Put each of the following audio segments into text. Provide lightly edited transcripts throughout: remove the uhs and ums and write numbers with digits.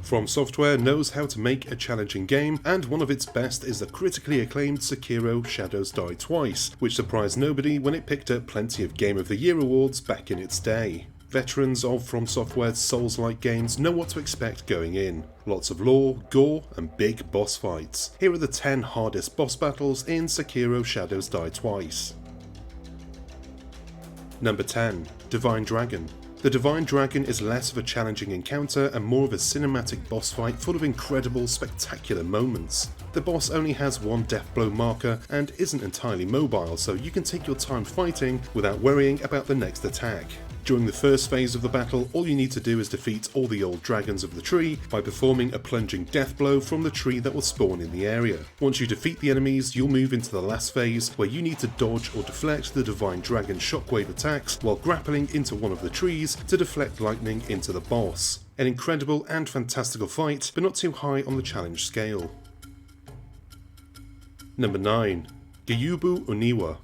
FromSoftware knows how to make a challenging game, and one of its best is the critically acclaimed Sekiro Shadows Die Twice, which surprised nobody when it picked up plenty of Game of the Year awards back in its day. Veterans of FromSoftware's Souls-like games know what to expect going in. Lots of lore, gore, and big boss fights. Here are the 10 hardest boss battles in Sekiro Shadows Die Twice. Number 10. Divine Dragon. The Divine Dragon is less of a challenging encounter and more of a cinematic boss fight full of incredible, spectacular moments. The boss only has one death blow marker and isn't entirely mobile, so you can take your time fighting without worrying about the next attack. During the first phase of the battle, all you need to do is defeat all the old dragons of the tree by performing a plunging death blow from the tree that will spawn in the area. Once you defeat the enemies, you'll move into the last phase where you need to dodge or deflect the Divine Dragon shockwave attacks while grappling into one of the trees to deflect lightning into the boss. An incredible and fantastical fight, but not too high on the challenge scale. Number 9. Gayubu Oniwa.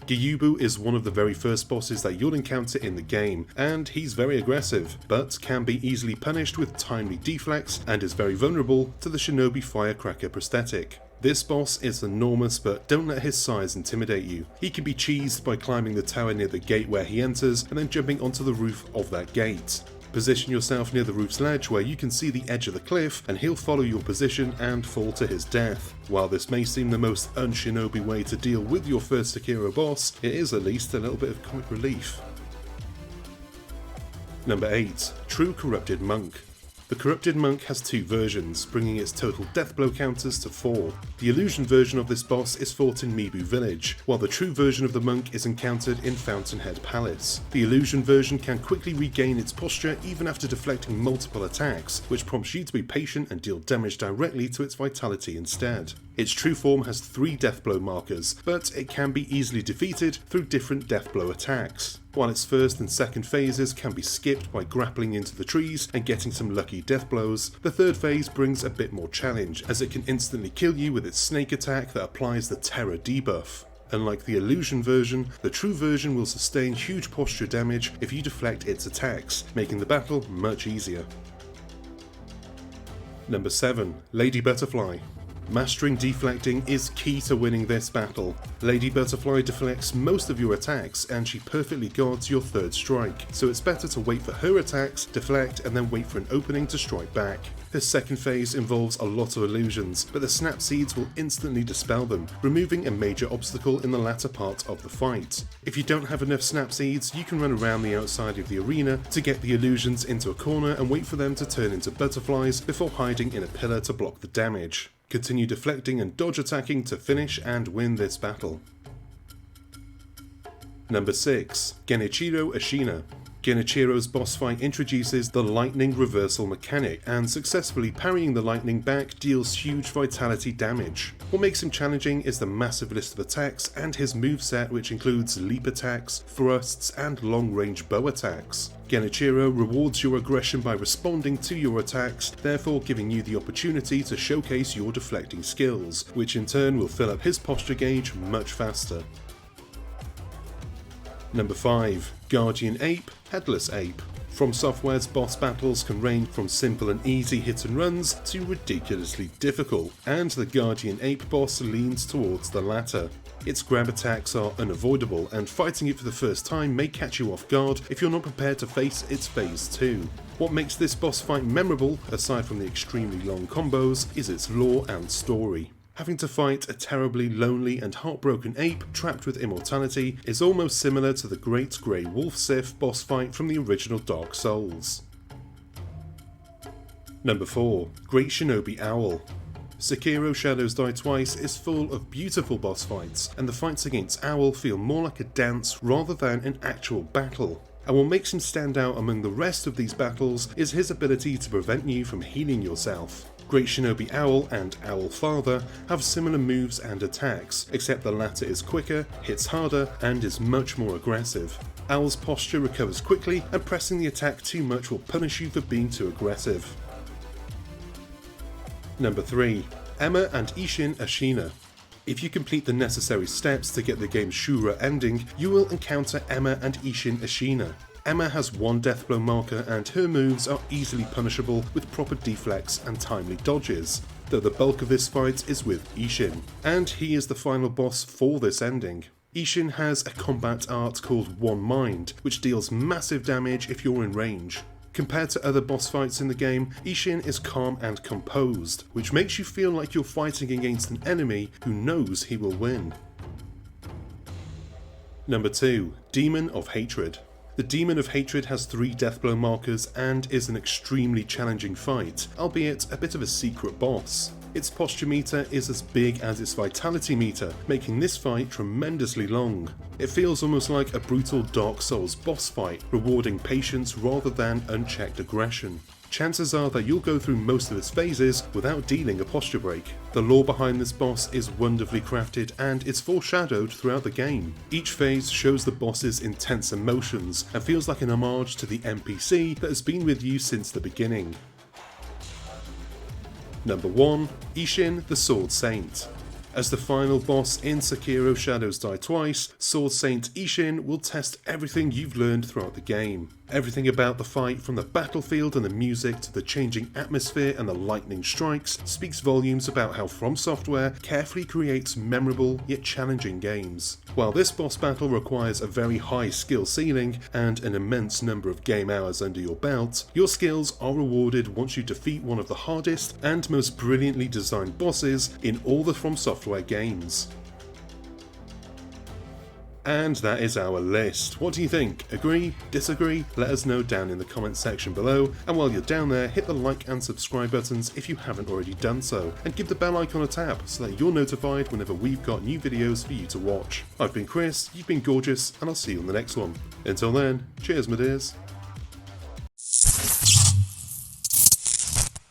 Gayubu is one of the very first bosses that you'll encounter in the game, and he's very aggressive, but can be easily punished with timely deflects and is very vulnerable to the Shinobi Firecracker prosthetic. This boss is enormous, but don't let his size intimidate you. He can be cheesed by climbing the tower near the gate where he enters and then jumping onto the roof of that gate. Position yourself near the roof's ledge where you can see the edge of the cliff, and he'll follow your position and fall to his death. While this may seem the most un-Shinobi way to deal with your first Sekiro boss, it is at least a little bit of comic relief. Number 8. True Corrupted Monk. The Corrupted Monk has 2 versions, bringing its total death blow counters to 4. The illusion version of this boss is fought in Mibu Village, while the true version of the monk is encountered in Fountainhead Palace. The illusion version can quickly regain its posture even after deflecting multiple attacks, which prompts you to be patient and deal damage directly to its vitality instead. Its true form has 3 death blow markers, but it can be easily defeated through different death blow attacks. While its first and second phases can be skipped by grappling into the trees and getting some lucky death blows, the third phase brings a bit more challenge, as it can instantly kill you with its snake attack that applies the terror debuff. Unlike the illusion version, the true version will sustain huge posture damage if you deflect its attacks, making the battle much easier. Number 7. Lady Butterfly. Mastering deflecting is key to winning this battle. Lady Butterfly deflects most of your attacks and she perfectly guards your third strike, so it's better to wait for her attacks, deflect, and then wait for an opening to strike back. This second phase involves a lot of illusions, but the snap seeds will instantly dispel them, removing a major obstacle in the latter part of the fight. If you don't have enough snap seeds, you can run around the outside of the arena to get the illusions into a corner and wait for them to turn into butterflies before hiding in a pillar to block the damage. Continue deflecting and dodge attacking to finish and win this battle. Number 6. Genichiro Ashina. Genichiro's boss fight introduces the lightning reversal mechanic, and successfully parrying the lightning back deals huge vitality damage. What makes him challenging is the massive list of attacks and his moveset, which includes leap attacks, thrusts, and long-range bow attacks. Genichiro rewards your aggression by responding to your attacks, therefore giving you the opportunity to showcase your deflecting skills, which in turn will fill up his posture gauge much faster. Number 5. Guardian Ape, Headless Ape. FromSoftware's boss battles can range from simple and easy hit and runs to ridiculously difficult, and the Guardian Ape boss leans towards the latter. Its grab attacks are unavoidable, and fighting it for the first time may catch you off guard if you're not prepared to face its phase 2. What makes this boss fight memorable, aside from the extremely long combos, is its lore and story. Having to fight a terribly lonely and heartbroken ape trapped with immortality is almost similar to the Great Grey Wolf Sith boss fight from the original Dark Souls. Number 4. Great Shinobi Owl. Sekiro Shadows Die Twice is full of beautiful boss fights, and the fights against Owl feel more like a dance rather than an actual battle. And what makes him stand out among the rest of these battles is his ability to prevent you from healing yourself. Great Shinobi Owl and Owl Father have similar moves and attacks, except the latter is quicker, hits harder, and is much more aggressive. Owl's posture recovers quickly, and pressing the attack too much will punish you for being too aggressive. Number 3. Emma and Ishin Ashina. If you complete the necessary steps to get the game's Shura ending, you will encounter Emma and Ishin Ashina. Emma has one death blow marker and her moves are easily punishable with proper deflects and timely dodges, though the bulk of this fight is with Ishin, and he is the final boss for this ending. Ishin has a combat art called One Mind, which deals massive damage if you're in range. Compared to other boss fights in the game, Ishin is calm and composed, which makes you feel like you're fighting against an enemy who knows he will win. Number 2. Demon of Hatred. The Demon of Hatred has 3 deathblow markers and is an extremely challenging fight, albeit a bit of a secret boss. Its posture meter is as big as its vitality meter, making this fight tremendously long. It feels almost like a brutal Dark Souls boss fight, rewarding patience rather than unchecked aggression. Chances are that you'll go through most of its phases without dealing a posture break. The lore behind this boss is wonderfully crafted and is foreshadowed throughout the game. Each phase shows the boss's intense emotions and feels like an homage to the NPC that has been with you since the beginning. Number 1. Ishin the Sword Saint. As the final boss in Sekiro Shadows Die Twice, Sword Saint Ishin will test everything you've learned throughout the game. Everything about the fight, from the battlefield and the music to the changing atmosphere and the lightning strikes, speaks volumes about how FromSoftware carefully creates memorable yet challenging games. While this boss battle requires a very high skill ceiling and an immense number of game hours under your belt, your skills are rewarded once you defeat one of the hardest and most brilliantly designed bosses in all the FromSoftware games. And that is our list. What do you think? Agree? Disagree? Let us know down in the comments section below, and while you're down there, hit the like and subscribe buttons if you haven't already done so, and give the bell icon a tap so that you're notified whenever we've got new videos for you to watch. I've been Chris, you've been gorgeous, and I'll see you on the next one. Until then, cheers my dears.